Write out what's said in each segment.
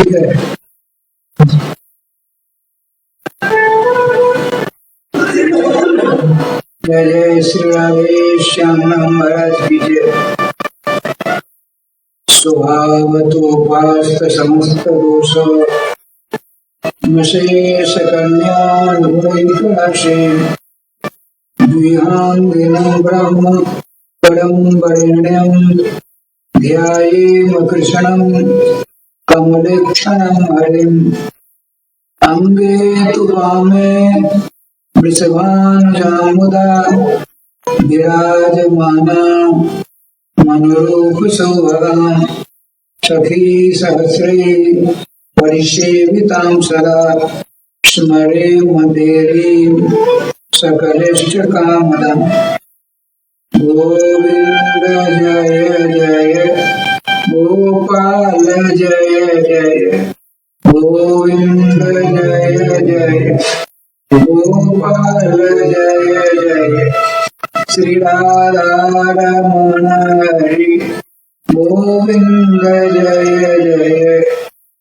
ठीक है। जय जय श्री राधे श्याम महाराज की जय। स्वभावतोपास्त समस्त दोष नशेष कन्यानुभूषे द्विहांगिनं ब्रह्म परं वरेण्यं ध्यायेम कृष्णं कमलेक्षणं हरिम्। अंगे तु वामे वृषभानुजामुदा विराजमाना मनोरूप सौभगां सखी सहस्रे परिसेवितां सदा स्मरेम देवीं सकलेष्टकामदाम्। गोविंद जय जय गोपाल जय जय गोविंद जय जय गोपाल जय जय श्री राधारमण हरि गोविंद जय जय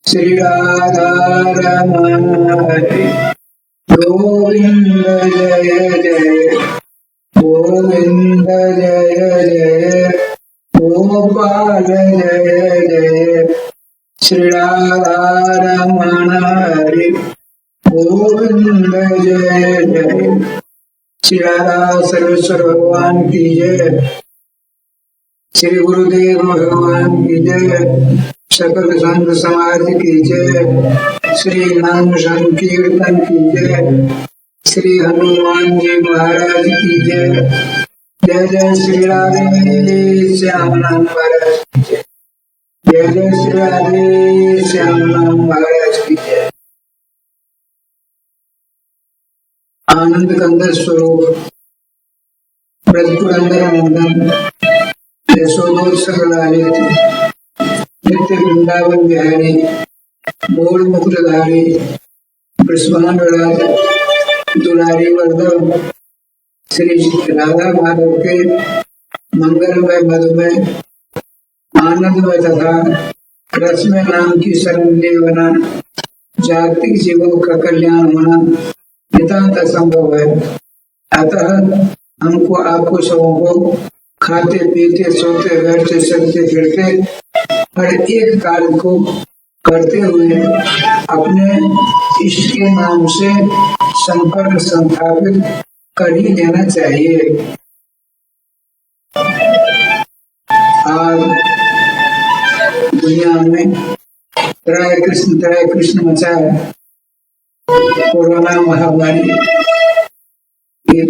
श्री राधारमण हरि गोविंद जय जय गोविंद जय जय गोपाल जय जय श्री राधारमण हरि गोविंद जय जय श्री राधा सर्वेश्वर भगवान की जय। श्री गुरुदेव भगवान की जय। सकल संत समाज की जय। श्री नाम संकीर्तन की जय। श्री हनुमान जी महाराज की जय। जय जय श्री राधे श्याम नाम महाराज की जय। जय जय श्री राधे श्याम नाम महाराज की जय। आनंद कंद स्वरूप ब्रजपुरंदर नंदन यशोदोत्सव लालित नित्य वृंदावन बिहारी मूल मुकुटधारी वृषभान दुलारी वर्धव श्री राधा माधव के मंगलमय मधुमय आनंदमय तथा रसमय नाम की शरण लेवना जागतिक जीवों का कल्याण होना नितांत असंभव है। अतः हमको आपको सबों को खाते पीते सोते बैठते चलते फिरते हर एक कार्य को करते हुए अपने इष्ट के नाम से संपर्क स्थापित कर ही देना चाहिए। आज दुनिया में त्रय कृष्ण मचा है। कोरोना महामारी ये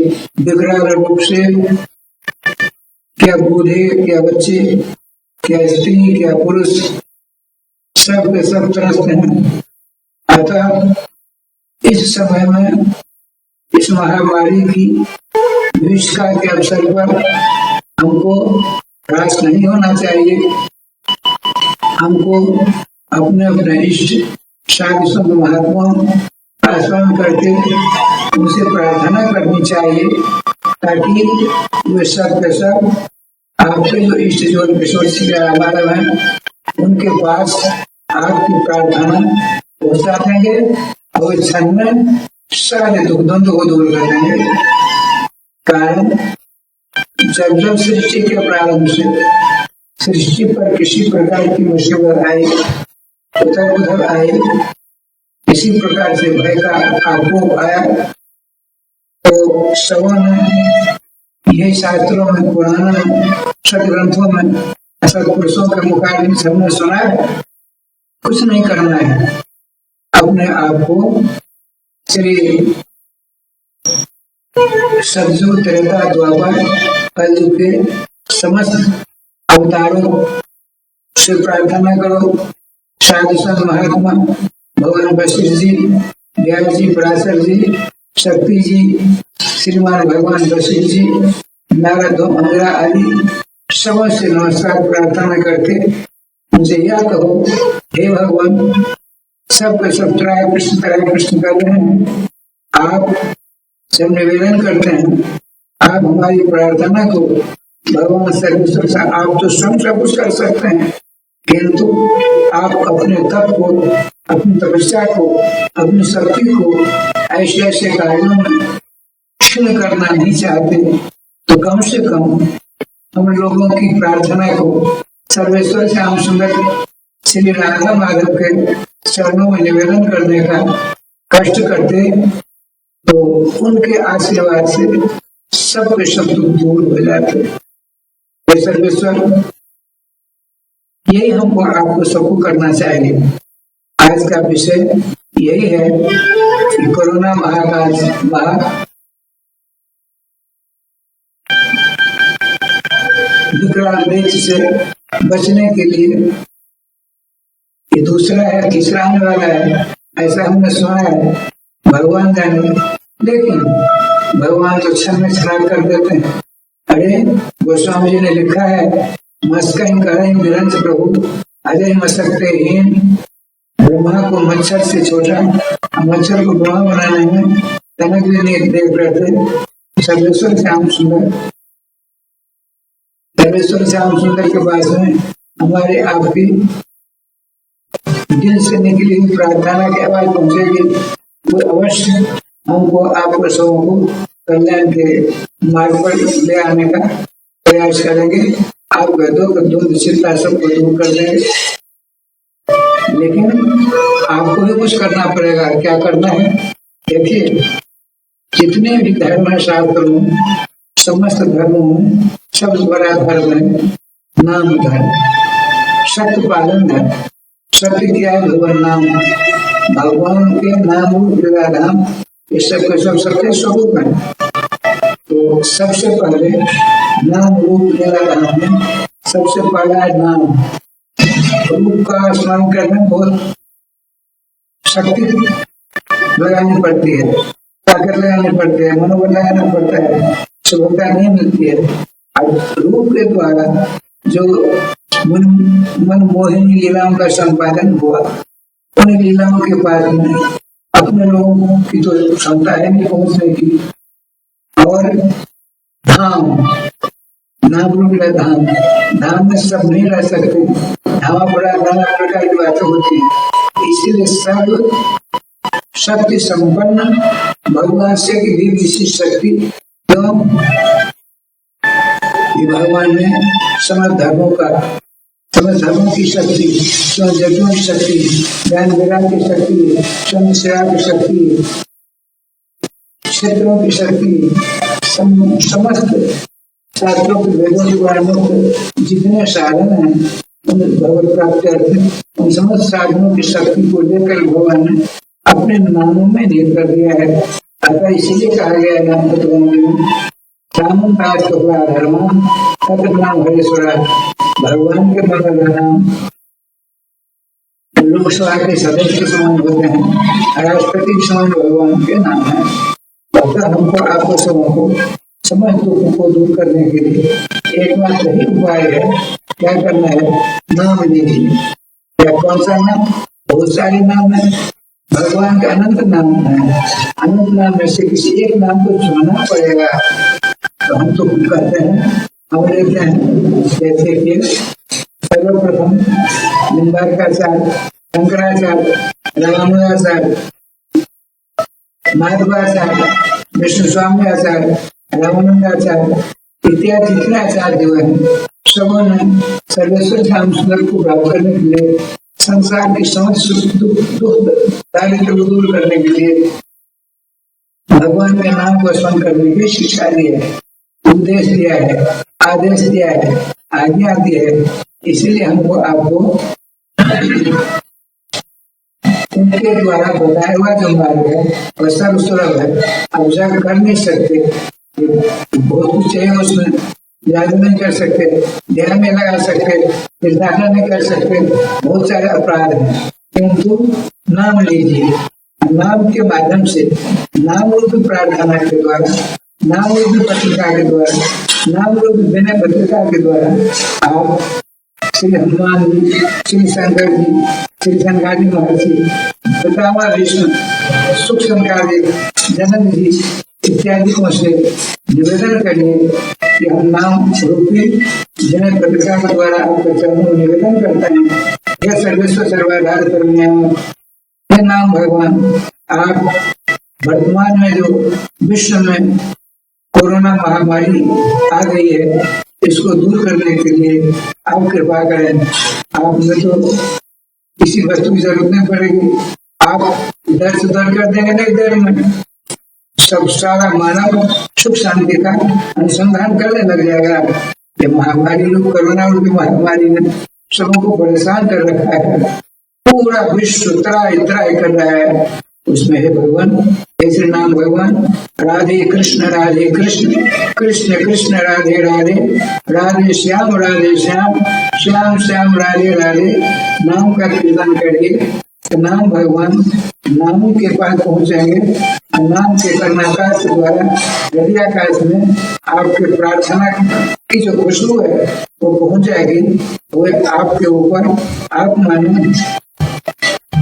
विकराल रूप से क्या बूढ़े क्या बच्चे क्या स्त्री क्या पुरुष सब के सब त्रस्त हैं। अतः इस समय में इस महामारी की विष्का के अवसर पर हमको हरास नहीं होना चाहिए। हमको अपने अपने इष्ट साधु संत महात्माओं का स्मरण करके उनसे प्रार्थना करनी चाहिए ताकि वे सब के सब आपके जो इष्ट जो किशोर श्री राधाराम है उनके पास आपकी प्रार्थना पहुंचा देंगे और क्षण में सारे दुख द्वंद्व को दूर कर देंगे। कारण जब जब सृष्टि के प्रारंभ से सृष्टि पर किसी प्रकार की मुसीबत आई उधर उधर आई इसी प्रकार से भय का आकोप आया तो सबों ने यही शास्त्रों में पुराना सदग्रंथों में सदपुरुषों के मुकाबले सबने सुना है। कुछ नहीं करना है, अपने आप को श्री सतयुग त्रेता द्वापर कलयुग के समस्त अवतारों से प्रार्थना करो। साधु संत महात्मा भगवान वशिष्ठ जी, व्यास जी, पराशर जी, शक्ति जी, श्रीमान भगवान वशिष्ठ जी, नारद अंगरा आदि सबसे नमस्कार प्रार्थना करके उनसे यह कहो, हे भगवान सब सब त्राय कृष्ण कर रहे हैं। आप सब निवेदन करते हैं, आप हमारी प्रार्थना को भगवान सर्वेश्वर आप तो स्वयं सब कुछ कर सकते हैं, किंतु आप अपने तप को, अपनी तपस्या को, अपनी शक्ति को ऐसे ऐसे कार्यों में क्षीण करना नहीं चाहते, तो कम से कम हम लोगों की प्रार्थना को सर्वेश्वर श्याम सुंदर श्री राधा माधव के चरणों में निवेदन करने का कष्ट करते, तो उनके आशीर्वाद से सब के सब दुख दूर हो जाते। हे सर्वेश्वर, यही हमको आपको सबको करना चाहिए। आज का विषय यही है कि कोरोना महाकाल विकराल देश से बचने के लिए ये दूसरा है, तीसरा आने वाला है, ऐसा हमने सुना है। भगवान जाने, लेकिन भगवान तो क्षण में खराब कर देते हैं। अरे गोस्वामी जी ने लिखा है, मस्कहीं करहीं निरंज प्रभु अजय मसकते हीन, ब्रह्मा को मच्छर से छोटा, मच्छर को ब्रह्मा बनाने में तनक भी नहीं देख रहे थे। सर्वेश्वर श्याम सुंदर, सर्वेश्वर श्याम सुंदर के पास में हमारे आपकी दिल से निकली हुई प्रार्थना की आवाज पहुंचेगी, वो अवश्य हमको आपको सबों को कल्याण के मार्ग पर ले आने का प्रयास करेंगे। आप वेदों का द्वंद चिंता सबको दूर कर देंगे, लेकिन आपको भी कुछ करना पड़ेगा। क्या करना है? देखिए, जितने भी धर्म है शास्त्रों में, समस्त धर्मों में सबसे बड़ा धर्म है नाम धर्म, सत्य पालन धर्म। सत्य क्या है? भगवान नाम, भगवान के नाम रूप लीलाधाम, ये सब के सब सत्य स्वरूप है। तो सबसे पहले नाम रूप लीलाधाम में सबसे पहला है नाम। रूप का स्मरण करने में बहुत शक्ति लगानी पड़ती है, ताकत लगानी पड़ती है, मनोबल लगाना पड़ता है, सुगमता नहीं मिलती है। अब रूप के द्वारा जो मन मोहिनी लीलाओं का संपादन हुआ, उन लीलाओं के पास में अपने लोगों की तो क्षमता है नहीं पहुंचने की। और धाम, नाम रूप धाम, धाम में सब नहीं रह सकते, धाम बड़ा नाना प्रकार की बातें होती है। इसीलिए सब शक्ति संपन्न भगवान से भी विशिष्ट शक्ति एवं भगवान ने समस्त धर्मों का, समस्त धर्मों की शक्ति, यज्ञों की शक्ति, ज्ञान विराग की शक्ति, स्वयं सेवा की शक्ति, क्षेत्रों की शक्ति, समस्त शास्त्रों के वेदों के द्वारा मुक्त जितने साधन हैं उन भगवत प्राप्ति अर्थ, उन समस्त साधनों की शक्ति को लेकर भगवान ने अपने नामों में निहित कर दिया है। अतः इसीलिए कहा गया है नाम रामन ताज कपड़ा धर्म नाम हरेश्वरा, भगवान के मंगल नाम लोकसभा के सदस्य के समान होते हैं, राष्ट्रपति के समान भगवान के नाम है। अतः हमको आपको सबों को समस्त दुखों को दूर करने के लिए एकमात्र ही उपाय है। क्या करना है? नाम लीजिए। क्या कौन सा नाम? बहुत सारे नाम है, भगवान का अनंत नाम है। अनंत नाम में से किसी एक नाम को चुनना पड़ेगा। तो हम तो कहते हैं, हम लेते हैं जैसे कि सर्वप्रथम निम्बार्काचार्य, शंकराचार्य, रामानुजाचार्य, माधवाचार्य, विष्णु स्वामी आचार्य, रामानंदाचार्य इत्यादि जितने आचार्य हुए हैं, सबों ने सर्वेश्वर श्याम सुंदर को प्राप्त करने के लिए, संसार की समस्त दुख दारिद्र को दूर करने के लिए भगवान के नाम को स्मरण करने की शिक्षा दी है, उपदेश दिया है, आदेश दिया है, आज्ञा दी है। इसीलिए हमको आपको उनके द्वारा बताया हुआ जो मार्ग है वह सर्व सुलभ है। अब जब कर नहीं सकते, बहुत कुछ चाहिए उसमें, याद नहीं कर सकते, ध्यान में लगा सकते, निर्धारण नहीं कर सकते, बहुत सारे अपराध हैं। किंतु नाम लीजिए, नाम के माध्यम से, नाम रूपी प्रार्थना के द्वारा, नाम रूपी पत्रिका के द्वारा, नाम रूपी विनय पत्रिका के द्वारा आप श्री हनुमान जी, श्री शंकर जी, श्री शंकराचार्य महर्षि, पितामह विष्णु, सुख शंकर जी, जनक जी इत्यादियों से निवेदन करिए कि हम नाम रूपी जिन्हें पत्रिका के द्वारा आपके चरणों में निवेदन करते हैं। यह सर्वेश्वर सर्वाधार हे नाम भगवान, आप वर्तमान में जो विश्व में कोरोना महामारी आ गई है, इसको दूर करने के लिए आप कृपा करें। आप में तो किसी वस्तु की जरूरत नहीं पड़ेगी, आप इधर से उधर कर देंगे, नहीं देर में सब सारा मानव सुख शांति का अनुसंधान करने लग जाएगा। ये महामारी रूप कोरोना रूपी महामारी ने सबको परेशान कर रखा है, पूरा विश्व त्राही त्राही कर रहा है। उसमें है भगवान, ऐसे नाम भगवान राधे कृष्ण कृष्ण कृष्ण राधे राधे, राधे श्याम श्याम श्याम राधे राधे। नाम का कीर्तन करके नाम भगवान नामों के पास पहुंचेंगे। नाम के कर्णाकाश के द्वारा हृदयाकाश में आपके प्रार्थना की जो खुशबू है वो पहुंच जाएगी। वो आपके ऊपर आप माने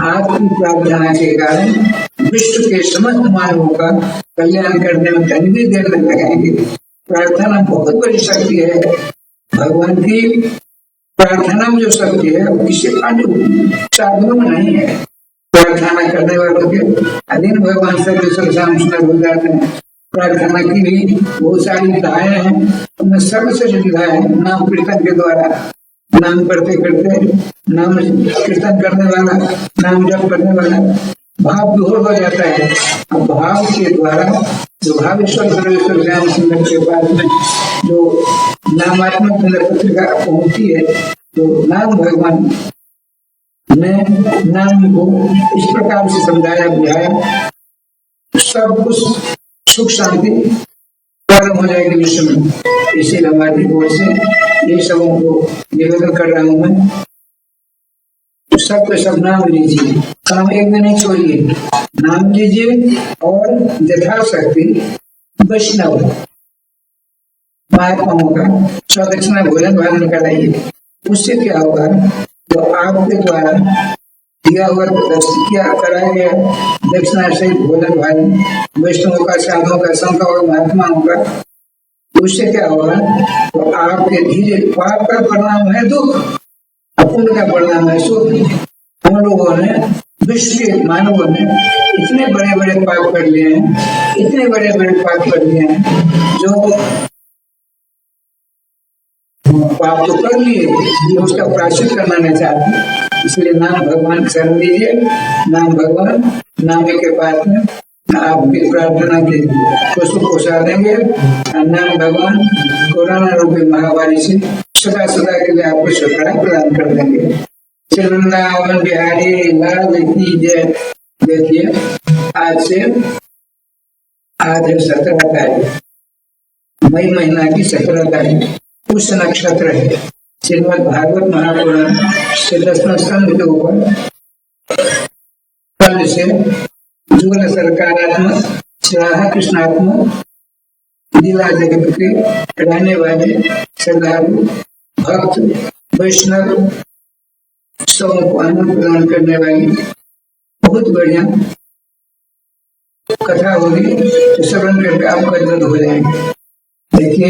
आपकी प्रार्थना के कारण विश्व के समस्त मानवों का कल्याण करने में कहीं भी देर न लगाएंगे। प्रार्थना बहुत बड़ी शक्ति है। भगवान की प्रार्थना में जो शक्ति है वो किसी अन्य साधनों में नहीं है। प्रार्थना करने वालों के अधीन भगवान सर्वेश्वर श्याम सुंदर हो जाते हैं। प्रार्थना की भी बहुत सारी विधाएं हैं, उनमें सर्वश्रेष्ठ विधा है नाम कीर्तन के द्वारा। नाम करते करते नाम कीर्तन करने वाला, नाम जप करने वाला भाव विभोर हो जाता है। अब भाव के द्वारा जो भावेश्वर सर्वेश्वर श्याम सुंदर के पास में जो नामात्मक पत्रिका पहुंचती है, तो नाम भगवान ने नाम को इस प्रकार से समझाया बुझाया, सब कुछ सुख शांति प्रारंभ हो जाएगी विश्व में। इसीलिए हमारी ओर से ये सबों को निवेदन कर रहा हूँ मैं, सब पे सब नाम लीजिए, काम एक भी नहीं छोड़िए, नाम लीजिए और यथाशक्ति वैष्णव महात्माओं का स्वदक्षिणा भोजन भाजन कराइए। उससे क्या होगा, तो आपके द्वारा दिया हुआ क्या कराया गया दक्षिणा सहित भोजन भाजन वैष्णवों का, साधुओं का, संतों का, महात्माओं का, उससे क्या होगा, तो आपके धीरे पाप का परिणाम है दुख, पुण्य का परिणाम है सुख। हम लोगों ने विश्व के मानवों ने इतने बड़े बड़े पाप कर लिए हैं, इतने बड़े बड़े पाप कर लिए हैं, जो पाप तो कर लिए, उसका प्रायश्चित करना नहीं चाहते। इसलिए नाम भगवान शरण लीजिए। नाम भगवान नाम के पास में आपकी प्रार्थना की पुष्प पहुंचा देंगे। नाम भगवान कोरोना रूपी महामारी से सदा सदा के लिए आपको छुटकारा प्रदान कर देंगे। वृंदावन बिहारी लाल की जय। देखिए आज है 17 तारीख, मई महीना की 17 तारीख, उस नक्षत्र है। श्रीमद् भागवत महापुराण से 10वें स्कंद के ऊपर कल से जुगल सरकारात्मक राधा कृष्णात्मक लीला जगत के रहने वाले श्रद्धालु भक्त वैष्णव सबों को आनंद प्रदान करने वाली बहुत बढ़िया कथा होगी, तो श्रवण करके आपका दर्द हो जाएंगे। देखिए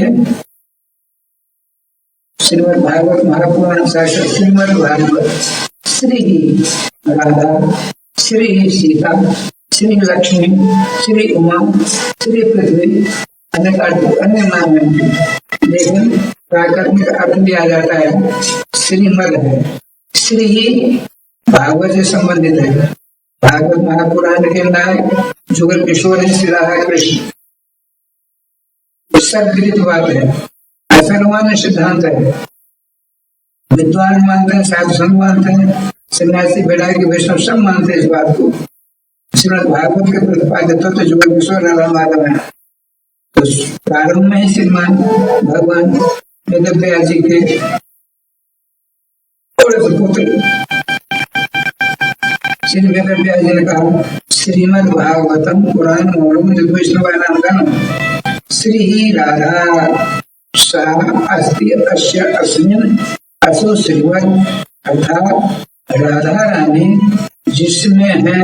श्रीमद् भागवत महापुराण शास्त्र श्रीमद् भागवत श्री राधा, श्री सीता, श्री लक्ष्मी, श्री उमा, श्री पृथ्वी, अन्य नाम है, लेकिन प्राकृतिक अर्थ भी आ जाता है। श्रीमद है, श्री ही भागवत से संबंधित है। भागवत महापुराण के नायक जुगल किशोर है श्री राधा कृष्ण। सब गृहित बात है, असलमान सिद्धांत है। विद्वान मानते हैं, साधु संत मानते हैं, सन्यासी बैरागी वैष्णव सब मानते हैं इस बात को। श्रीमद् भागवत के प्रतिपादित तो जुगल किशोर राधा माधव है। तो प्रारंभ में ही श्रीमान भगवान वेदव्यास जी के पुत्र श्री वेदव्यास जी ने कहा, श्रीमद् भागवतम पुराण वैष्णवानां श्री ही राधा सा अस्ति अस्य अस्मिन् असो श्रीमद्, अर्थात राधा रानी जिसमें है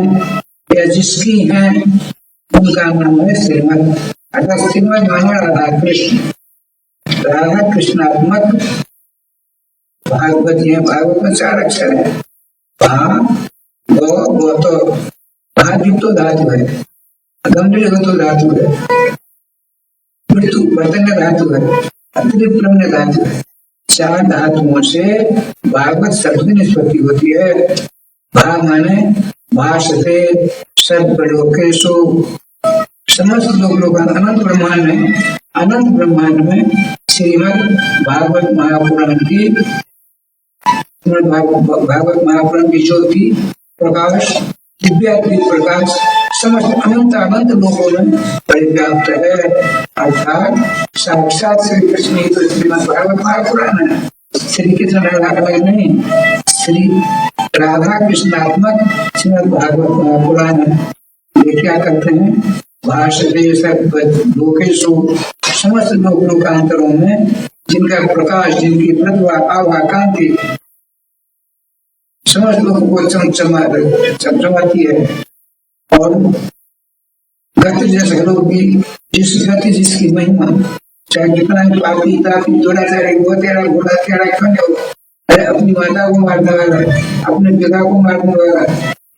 या जिसकी है उनका नाम है श्रीमद्। अतः श्रीमद् माने राधा कृष्णात्मक भागवत है। भागवत में 4 अक्षर है, भा गो तो भाजुक्तो धातु है, गंभीर तो धातु है, मृत्यु वर्तन धातु है, अतिरिक्त प्रमण धातु है। 4 धातुओं से भागवत शब्द की निष्पत्ति होती है। भा माने भाषते सर्वलोकेषु, समस्त लोक अनंत ब्रह्मांड में श्रीमद् भागवत महापुराण की ज्योति प्रकाश, दिव्यात्मिक प्रकाश समस्त अनंत लोगों में परिव्याप्त है। अर्थात साक्षात श्री कृष्ण ही तो श्रीमद् भागवत महापुराण है। श्री कृष्ण अलग नहीं, श्री राधा कृष्णात्मक श्रीमद् भागवत महापुराण है। ये क्या करते हैं? भाषते लोकेषु, समस्त लोकांतरों में जिनका प्रकाश, जिनकी प्रतिभा, आभा, कांति समस्त लोगों को चमचमाती है। और गति जैसे लोग भी जिस गति जिसकी महिमा, चाहे कितना पापी तापी दुराचारी वो तेरा घोड़ा तेरा क्यों हो, अरे अपनी माता को मारने वाला, अपने पिता को मारने वाला,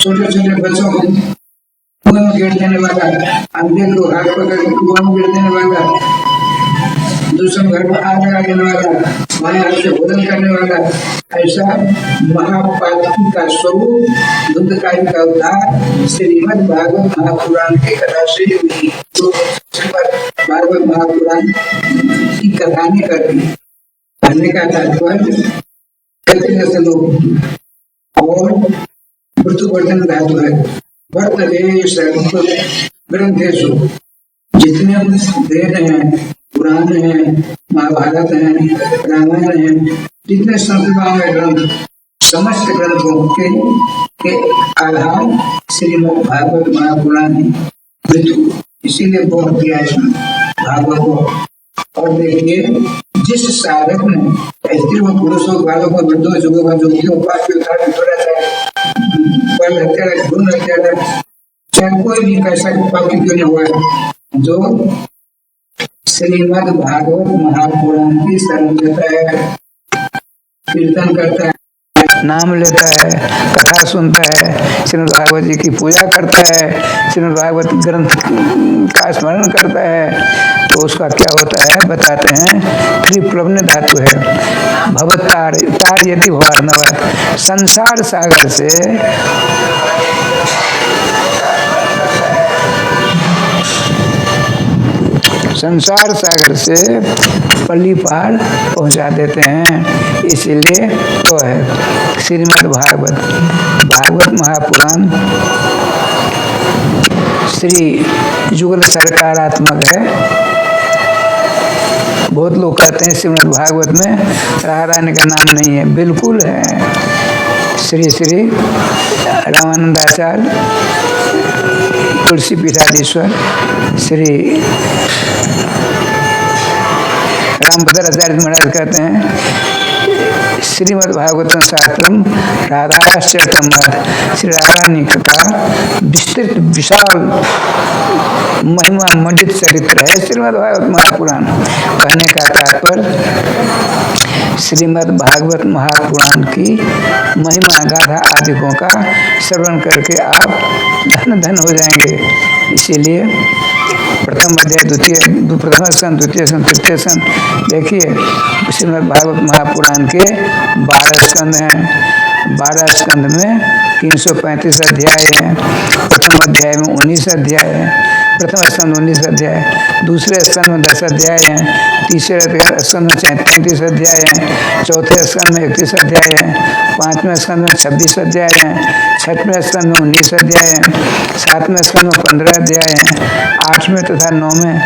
छोटे छोटे बच्चों को कुआं में गिर देने वाला, अंधे को हाथ पकड़ के कुआं में गिर देने वाला, दूसरे घर में आग लगा देने वाला, माया से भोजन करने वाला, ऐसा महापातकी का स्वरूप दुखकारी का उद्धार श्रीमद् भागवत महापुराण की कथा से हुई। तो श्रीमद् भागवत महापुराण की कथा ने कर दी। कहने का तात्पर्य कहते लोग और मृत्युवर्तन धातु है। वर्तते ग्रंथेषु, जितने वेद हैं, पुराण है, महाभारत है, रामायण है, जितने संस्कृत ग्रंथ, समस्त ग्रंथों के आधार श्रीमद् भागवत महापुराण है। मृत्यु इसीलिए बहुत दिया इसमें भागवत को। और देखिए, जिस साधक ने स्त्री व पुरुषों, बालकों, वृद्धों, युवकों, युवतियों, पापियों, चाहे कोई भी कैसा पापी क्यों नहीं हुआ है, जो श्रीमद् भागवत महापुराण की शरण लेता है, कीर्तन करता है, नाम लेता है, कथा सुनता है, श्रीमद् भागवत जी की पूजा करता है, श्रीमद् भागवत ग्रंथ का स्मरण करता है, तो उसका क्या होता है बताते हैं। त्रिप्लवन धातु है। भवतार तारयति भवार्णव, संसार सागर से पल्ली पार पहुंचा देते हैं। इसीलिए तो है श्रीमद् भागवत महापुराण श्री युगल सरकारात्मक है। बहुत लोग कहते हैं श्रीमद् भागवत में राधा रानी का नाम नहीं है, बिल्कुल है। श्री रामानंदाचार्य, तुलसी पीठाधीश्वर श्री रामभद्राचार्य महाराज कहते हैं श्रीमद् भागवतम शास्त्रम राधाश्चरितम, श्री राधा रानी का विस्तृत विशाल महिमा मंडित चरित्र है श्रीमद् भागवत महापुराण। कहने का तात्पर्य श्रीमद् भागवत महापुराण की महिमा गाथा आदिकों का श्रवण करके आप धन हो जाएंगे। इसीलिए प्रथम अध्याय, प्रथम स्कंद, द्वितीय स्कंद, तृतीय स्कंद देखिए। श्रीमद् भागवत महापुराण के 12 स्कंद हैं। 12 स्कंद में 335 अध्याय हैं। प्रथम अध्याय में 19 अध्याय है। प्रथम स्कंद 19 अध्याय, दूसरे स्कंद में 10 अध्याय हैं, तीसरे स्कंद में 33 अध्याय हैं, चौथे स्कंद में 31 अध्याय हैं, पांचवें स्कंद में 26 अध्याय हैं, छठवें स्कंद में 19 अध्याय हैं, सातवें स्कंद में 15 अध्याय हैं, आठवें तथा नौवें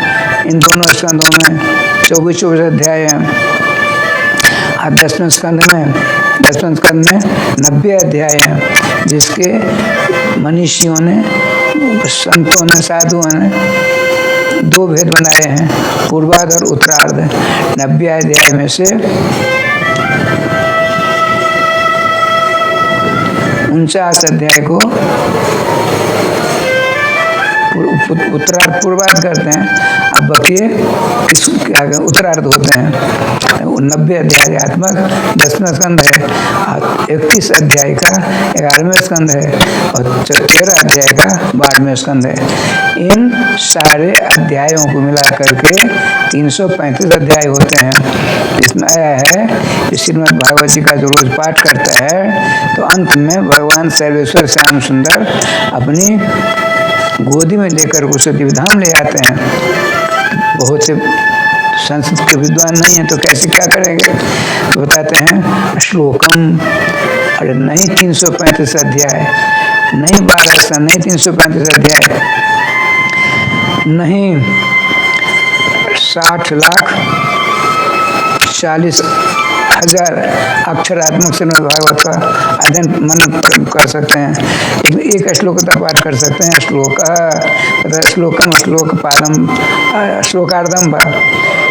इन दोनों स्कंदों में 24 अध्याय हैं। और 10वें स्कंद में 90 अध्याय हैं, जिसके मनीषियों ने, संतों ने, साधुओं ने 2 भेद बनाए हैं, पूर्वार्ध और उत्तरार्ध। 90 अध्याय में से 49 अध्याय को पूर्वार्ध करते हैं अब बकिए उत्तरार्ध होते हैं। 90 अध्यायात्मक 10वां स्कंद है, 31 अध्याय का 11वां स्कंद है और 13 अध्याय का 12वां स्कंद है। इन सारे अध्यायों को मिला करके 335 अध्याय होते हैं। इसमें आया है कि श्रीमद् भागवत जी का जो रोज पाठ करता है तो अंत में भगवान सर्वेश्वर श्याम सुंदर अपनी गोदी में लेकर उसे दिव्यधाम ले आते हैं। बहुत से संस्कृत के विद्वान नहीं है तो कैसे क्या करेंगे, तो बताते हैं श्लोकम, अरे नहीं 335 अध्याय, नहीं 12 नहीं 335 अध्याय, नहीं 60,40,000 अक्षरात्मक श्रीमद् भागवत का अध्ययन मन कर सकते हैं। एक श्लोक का पाठ कर सकते हैं। श्लोकम श्लोक पादम श्लोकार्धम व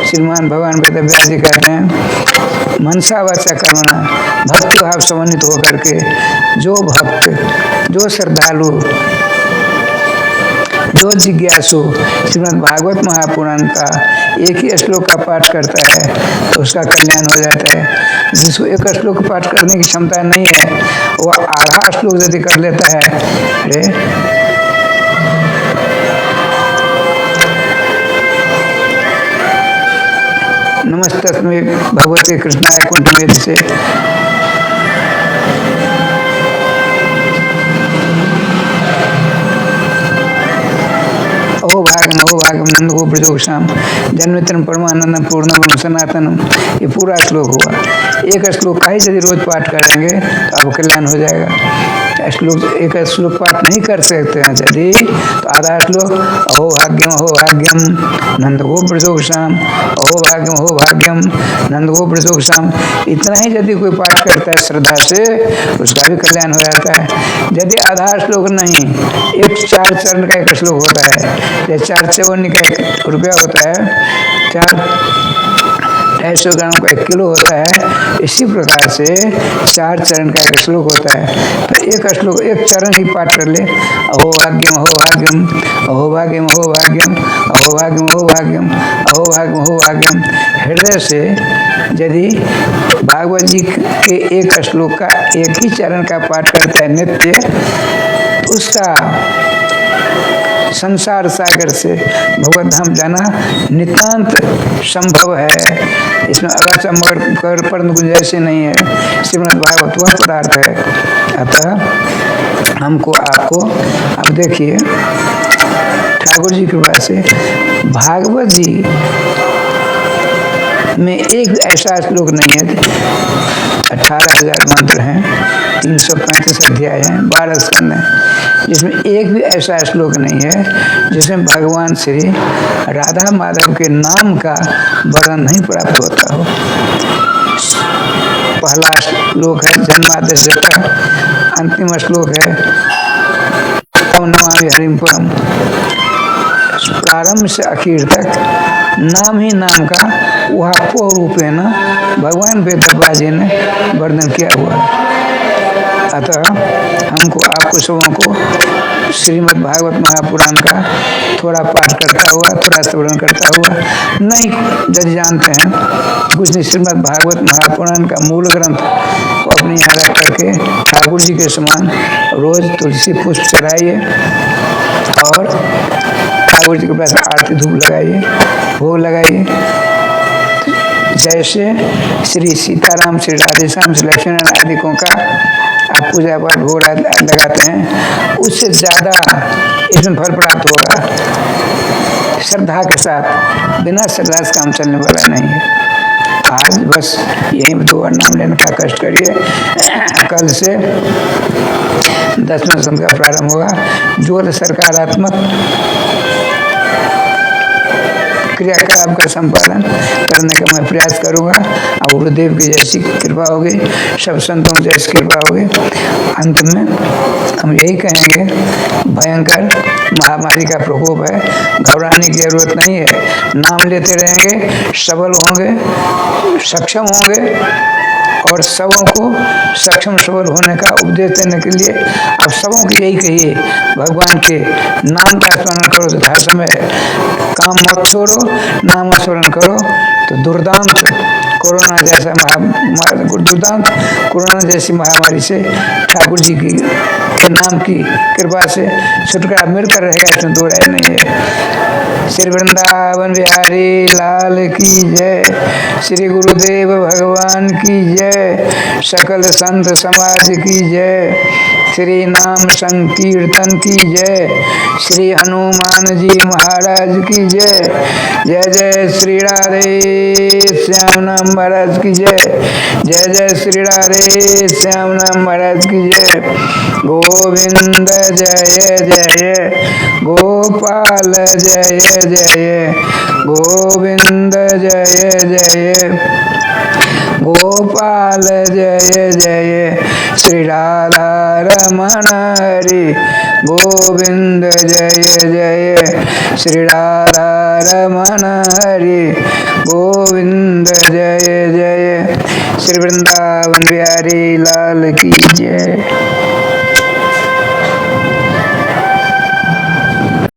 श्रीमान भगवान वेद व्यास जी कहते हैं मनसा वाचा कर्मणा भक्ति भाव समन्वित होकर के जो भक्त, जो श्रद्धालु, जो जिज्ञासु श्रीमद् भागवत महापुराण का एक ही श्लोक का पाठ करता है तो उसका कल्याण हो जाता है। जिसको एक श्लोक पाठ करने की क्षमता नहीं है वह आधा श्लोक यदि कर लेता है, अरे नमस्तस्मै भगवते कृष्णाय कुंठमेति से अहो भागम नंद गो प्रजोक्षाम जन्मित्रम परमानंदम पूर्णम सनातनम, ये पूरा श्लोक हुआ। एक श्लोक का ही यदि रोज पाठ करेंगे तो अब कल्याण हो जाएगा। एक श्लोक पाठ नहीं कर सकते हैं यदि तो आधा श्लोक अहो भाग्यम नंद गो प्रजोक्षाम, अहो भाग्यम नंद गो प्रजोक्षाम, इतना ही यदि कोई पाठ करता है श्रद्धा से उसका भी कल्याण हो जाता है। यदि आधा श्लोक नहीं, एक 4 चरण का एक श्लोक होता है, या 4 चौवन का 1 रुपया होता है, 250 ग्राम का 1 किलो होता है, इसी प्रकार से 4 चरण का एक श्लोक होता है। तो एक श्लोक एक चरण ही पाठ कर ले, अहो भाग्यम अहो भाग्यम अहो भाग्यम अहो भाग्यम अहो भाग्यम अहो भाग्यम अहो भाग्यम अहो भाग्यम, हृदय से यदि भागवत जी के एक श्लोक का एक ही चरण का पाठ करता है नित्य, उसका संसार सागर से भगवत धाम जाना नितांत संभव है। इसमें अगर मगर पर गुंजाइश नहीं है। श्रीमद् भागवत वह पदार्थ है। अतः हमको आपको अब देखिए ठाकुर जी की कृपा से भागवत जी में एक ऐसा श्लोक नहीं है। 18,000 मंत्र हैं, 335 अध्याय हैं, 12 स्कंद हैं, जिसमें एक भी ऐसा श्लोक नहीं है जिसमें भगवान श्री राधा माधव के नाम का वर्णन नहीं प्राप्त होता हो। पहला श्लोक है जन्माद्यस्य, अंतिम श्लोक है ओम नमामि हरिं परम। प्रारंभ से आखिर तक नाम ही नाम का वह रूपेण भगवान वेदव्यास जी ने वर्णन किया हुआ है। अतः हमको आपको सबों को श्रीमद् भागवत महापुराण का थोड़ा पाठ करता हुआ, थोड़ा श्रवण करता हुआ, नहीं यदि जानते हैं कुछ नहीं, श्रीमद् भागवत महापुराण का मूल ग्रंथ को अपने यहाँ रख करके ठाकुर जी के समान रोज तुलसी पुष्प चढ़ाइए और ठाकुर जी के पास आरती धूप लगाइए, भोग लगाइए। जैसे श्री सीताराम, श्री राधेश्याम, श्री लक्ष्मण आदिकों का आप पूजा पाठ भोग लगाते हैं, उससे ज़्यादा इसमें फल प्राप्त होगा। श्रद्धा के साथ, बिना श्रद्धा से काम चलने वाला नहीं है। आज बस यहीं 2 बार नाम लेने का कष्ट करिए। कल से 10वां स्कंद का प्रारंभ होगा, जो सकारात्मक क्रियाकलाप का संपादन करने का मैं प्रयास करूंगा। और गुरुदेव की जैसी कृपा होगी, सब संतों की जैसी कृपा होगी। अंत में हम यही कहेंगे, भयंकर महामारी का प्रकोप है, घबराने की जरूरत नहीं है। नाम लेते रहेंगे, सबल होंगे, सक्षम होंगे और सबों को सक्षम सबल होने का उपदेश देने के लिए अब सबों को यही कहिए, भगवान के नाम का स्मरण करो तो हर समय काम मत छोड़ो, नाम स्मरण करो तो दुर्दांत कोरोना जैसा दुर्दांत कोरोना जैसी महामारी से ठाकुर जी की के नाम की कृपा से छुटकारा मिलकर रहेगा, इसमें दो राय नहीं है। श्री वृंदावन बिहारी लाल की जय, श्री गुरुदेव भगवान की जय, सकल संत समाज की जय, श्री नाम संकीर्तन की जय, श्री हनुमान जी महाराज की जय, जय जय श्री राधे श्याम नाम महाराज की जय, जय जय श्री राधे श्याम नाम महाराज की जय। गोविंद जय जय गोपाल जय जय, गोविंद जय जय गोपाल जय जय, श्री राधा रमण हरि गोविंद जय जय, श्री राधा रमण हरि गोविंद जय जय, श्री वृंदावन बिहारी लाल की जय।